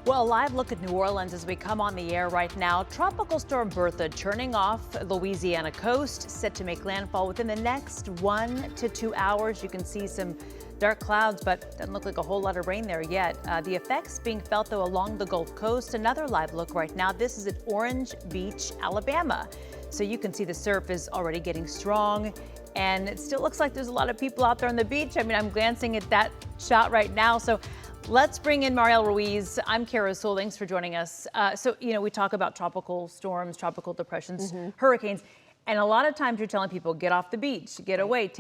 Well, a live look at New Orleans as we come on the air right now. Tropical Storm Bertha churning off Louisiana coast, set to make landfall within the next 1 to 2 hours. You can see some dark clouds, but doesn't look like a whole lot of rain there yet. The effects being felt, though, along the Gulf Coast. Another live look right now. This is at Orange Beach, Alabama. So you can see the surf is already getting strong. And it still looks like there's a lot of people out there on the beach. I mean, I'm glancing at that shot right now. So let's bring in Mariel Ruiz. I'm Kara Soul. Thanks for joining us. We talk about tropical storms, tropical depressions, hurricanes. And a lot of times you're telling people, get off the beach, get away.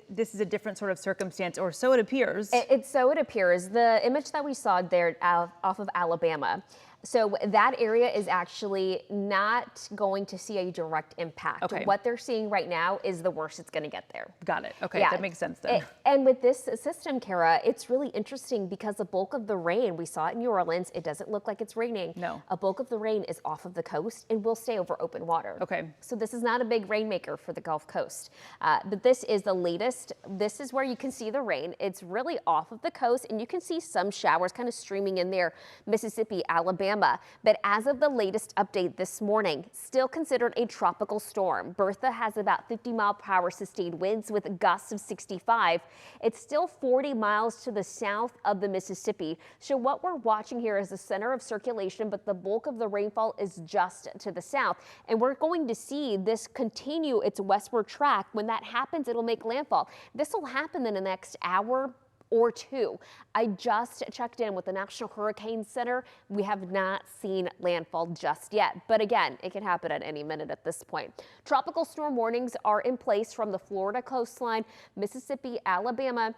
This is a different sort of circumstance, or so it appears. So it appears. The image that we saw there off of Alabama, so that area is actually not going to see a direct impact. Okay. What they're seeing right now is the worst it's going to get there. Got it. Okay, yeah. That makes sense then. And with this system, Kara, it's really interesting because the bulk of the rain, we saw it in New Orleans, it doesn't look like it's raining. No. A bulk of the rain is off of the coast and will stay over open water. Okay. So this is not a big rainmaker for the Gulf Coast. But this is the latest. This is where you can see the rain. It's really off of the coast, and you can see some showers kind of streaming in there, Mississippi, Alabama. But as of the latest update this morning, still considered a tropical storm. Bertha has about 50-mile-per-hour sustained winds with gusts of 65. It's still 40 miles to the south of the Mississippi. So what we're watching here is the center of circulation, but the bulk of the rainfall is just to the south. And we're going to see this continue its westward track. When that happens, it'll make landfall. This will happen in the next hour or two. I just checked in with the National Hurricane Center. We have not seen landfall just yet, but again, it can happen at any minute at this point. Tropical storm warnings are in place from the Florida coastline, Mississippi, Alabama,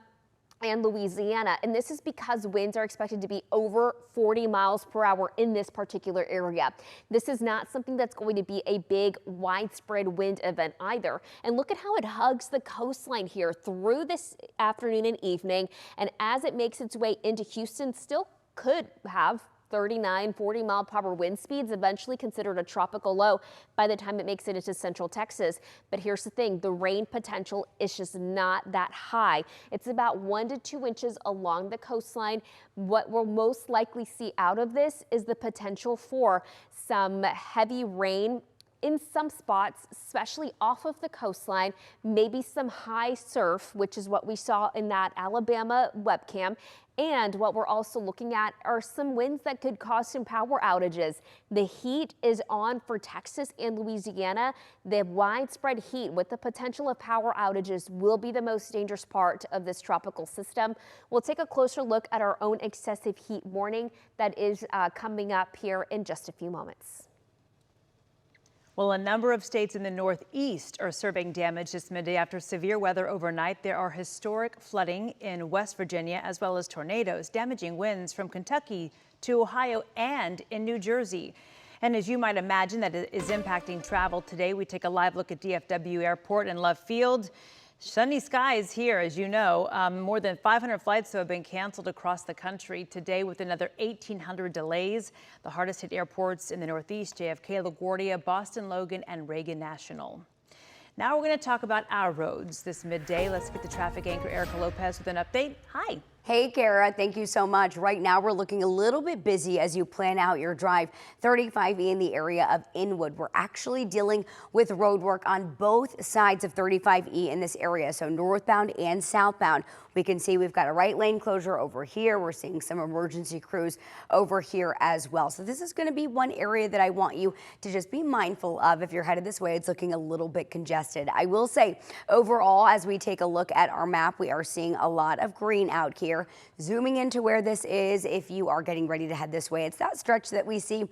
and Louisiana, and this is because winds are expected to be over 40 miles per hour in this particular area. This is not something that's going to be a big widespread wind event either. And look at how it hugs the coastline here through this afternoon and evening, and as it makes its way into Houston, still could have 39, 40 mile per hour wind speeds, eventually considered a tropical low by the time it makes it into central Texas. But here's the thing, the rain potential is just not that high. It's about 1 to 2 inches along the coastline. What we'll most likely see out of this is the potential for some heavy rain in some spots, especially off of the coastline, maybe some high surf, which is what we saw in that Alabama webcam. And what we're also looking at are some winds that could cause some power outages. The heat is on for Texas and Louisiana. The widespread heat with the potential of power outages will be the most dangerous part of this tropical system. We'll take a closer look at our own excessive heat warning that is coming up here in just a few moments. Well, a number of states in the Northeast are surveying damage this midday after severe weather overnight. There are historic flooding in West Virginia, as well as tornadoes, damaging winds from Kentucky to Ohio and in New Jersey. And as you might imagine, that is impacting travel today. We take a live look at DFW Airport and Love Field. Sunny skies here, as you know. More than 500 flights have been canceled across the country today, with another 1,800 delays. The hardest hit airports in the Northeast: JFK, LaGuardia, Boston Logan, and Reagan National. Now we're going to talk about our roads this midday. Let's get the traffic anchor Erica Lopez with an update. Hi. Hey, Kara, thank you so much. Right now, we're looking a little bit busy as you plan out your drive. 35E in the area of Inwood. We're actually dealing with road work on both sides of 35E in this area, so northbound and southbound. We can see we've got a right lane closure over here. We're seeing some emergency crews over here as well. So this is going to be one area that I want you to just be mindful of. If you're headed this way, it's looking a little bit congested. I will say, overall, as we take a look at our map, we are seeing a lot of green out here. Zooming into where this is, if you are getting ready to head this way, it's that stretch that we see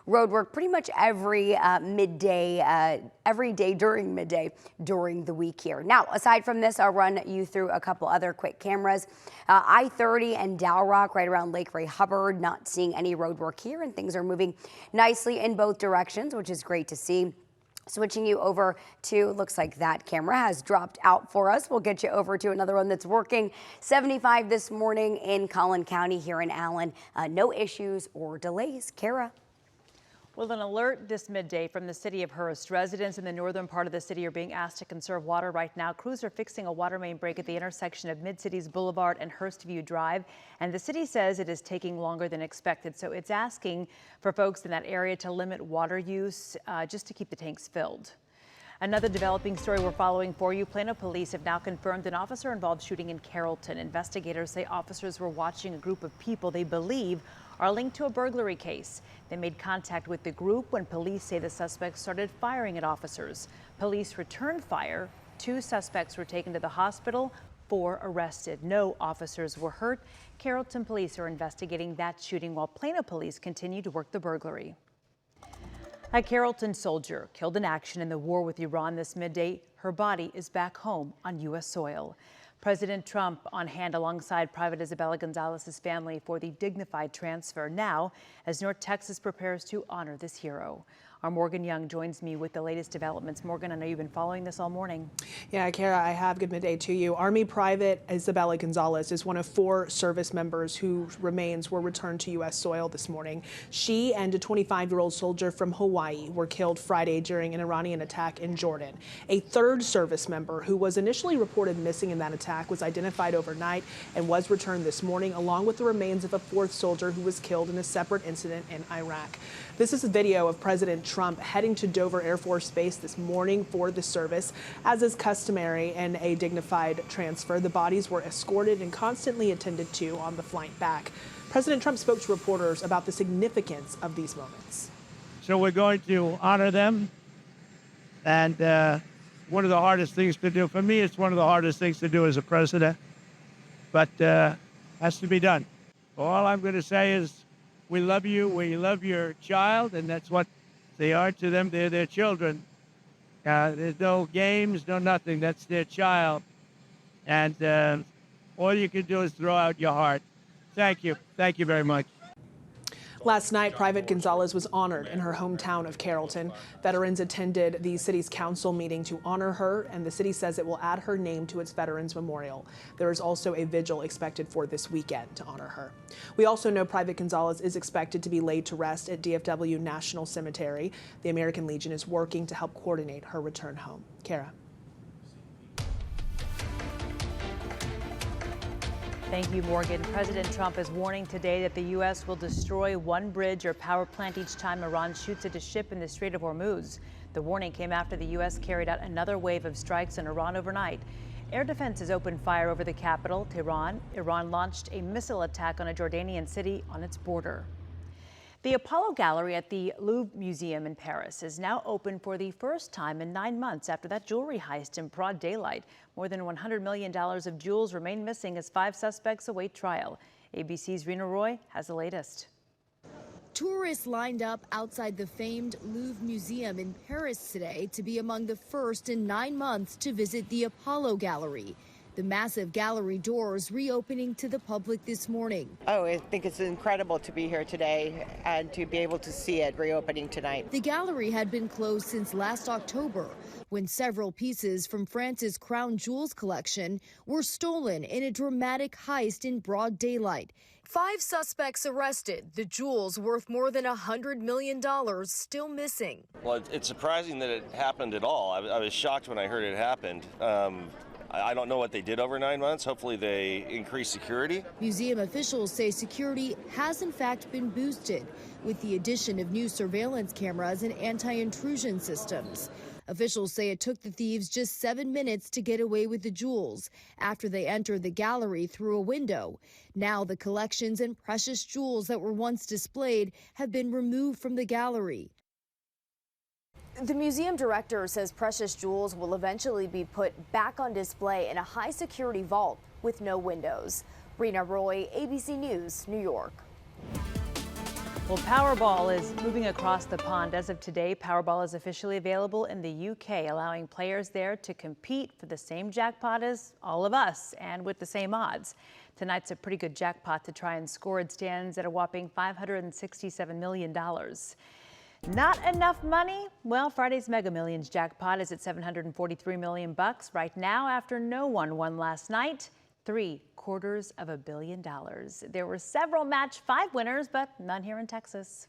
road work pretty much every day during midday during the week here. Now, aside from this, I'll run you through a couple other quick cameras. I-30 and Dow Rock right around Lake Ray Hubbard, not seeing any road work here, and things are moving nicely in both directions, which is great to see. Switching you over to, looks like that camera has dropped out for us. We'll get you over to another one that's working. 75 this morning in Collin County here in Allen. No issues or delays. Kara. Well, an alert this midday from the city of Hearst. Residents in the northern part of the city are being asked to conserve water right now. Crews are fixing a water main break at the intersection of Mid-Cities Boulevard and Hurstview Drive. And the city says it is taking longer than expected. So it's asking for folks in that area to limit water use just to keep the tanks filled. Another developing story we're following for you. Plano police have now confirmed an officer-involved shooting in Carrollton. Investigators say officers were watching a group of people they believe are linked to a burglary case. They made contact with the group when police say the suspects started firing at officers. Police returned fire. 2 suspects were taken to the hospital, 4 arrested. No officers were hurt. Carrollton police are investigating that shooting while Plano police continue to work the burglary. A Carrollton soldier killed in action in the war with Iran this midday. Her body is back home on U.S. soil. President Trump on hand alongside Pvt Isabella Gonzales' family for the dignified transfer now as North Texas prepares to honor this hero. Our Morgan Young joins me with the latest developments. Morgan, I know you've been following this all morning. Yeah, Kara, I have. Good midday to you. Army Private Isabella Gonzales is one of 4 service members whose remains were returned to U.S. soil this morning. She and a 25-year-old soldier from Hawaii were killed Friday during an Iranian attack in Jordan. A 3rd service member who was initially reported missing in that attack was identified overnight and was returned this morning, along with the remains of a 4th soldier who was killed in a separate incident in Iraq. This is a video of President Trump heading to Dover Air Force Base this morning for the service. As is customary in a dignified transfer, the bodies were escorted and constantly attended to on the flight back. President Trump spoke to reporters about the significance of these moments. So we're going to honor them. And one of the hardest things to do, for me, it's one of the hardest things to do as a president, but has to be done. All I'm going to say is, we love you, we love your child, and that's what they are to them. They're their children. There's no games, no nothing. That's their child. And all you can do is throw out your heart. Thank you. Thank you very much. Last night, Pvt Gonzales was honored in her hometown of Carrollton. Veterans attended the city's council meeting to honor her, and the city says it will add her name to its Veterans Memorial. There is also a vigil expected for this weekend to honor her. We also know Pvt Gonzales is expected to be laid to rest at DFW National Cemetery. The American Legion is working to help coordinate her return home. Kara. Thank you, Morgan. President Trump is warning today that the U.S. will destroy 1 bridge or power plant each time Iran shoots at a ship in the Strait of Hormuz. The warning came after the U.S. carried out another wave of strikes in Iran overnight. Air defense has opened fire over the capital, Tehran. Iran launched a missile attack on a Jordanian city on its border. The Apollo Gallery at the Louvre Museum in Paris is now open for the first time in 9 months after that jewelry heist in broad daylight. More than $100 million of jewels remain missing as 5 suspects await trial. ABC's Rena Roy has the latest. Tourists lined up outside the famed Louvre Museum in Paris today to be among the first in 9 months to visit the Apollo Gallery. The massive gallery doors reopening to the public this morning. Oh, I think it's incredible to be here today and to be able to see it reopening tonight. The gallery had been closed since last October when several pieces from France's crown jewels collection were stolen in a dramatic heist in broad daylight. 5 suspects arrested, the jewels worth more than $100 million still missing. Well, it's surprising that it happened at all. I was shocked when I heard it happened. I don't know what they did over 9 months. Hopefully they increased security. Museum officials say security has in fact been boosted with the addition of new surveillance cameras and anti-intrusion systems. Officials say it took the thieves just 7 minutes to get away with the jewels after they entered the gallery through a window. Now the collections and precious jewels that were once displayed have been removed from the gallery. The museum director says precious jewels will eventually be put back on display in a high-security vault with no windows. Rena Roy, ABC News, New York. Well, Powerball is moving across the pond. As of today, Powerball is officially available in the UK, allowing players there to compete for the same jackpot as all of us and with the same odds. Tonight's a pretty good jackpot to try and score. It stands at a whopping $567 million. Not enough money? Well, Friday's Mega Millions jackpot is at $743 million right now after no one won last night. $750 million. There were several match 5 winners, but none here in Texas.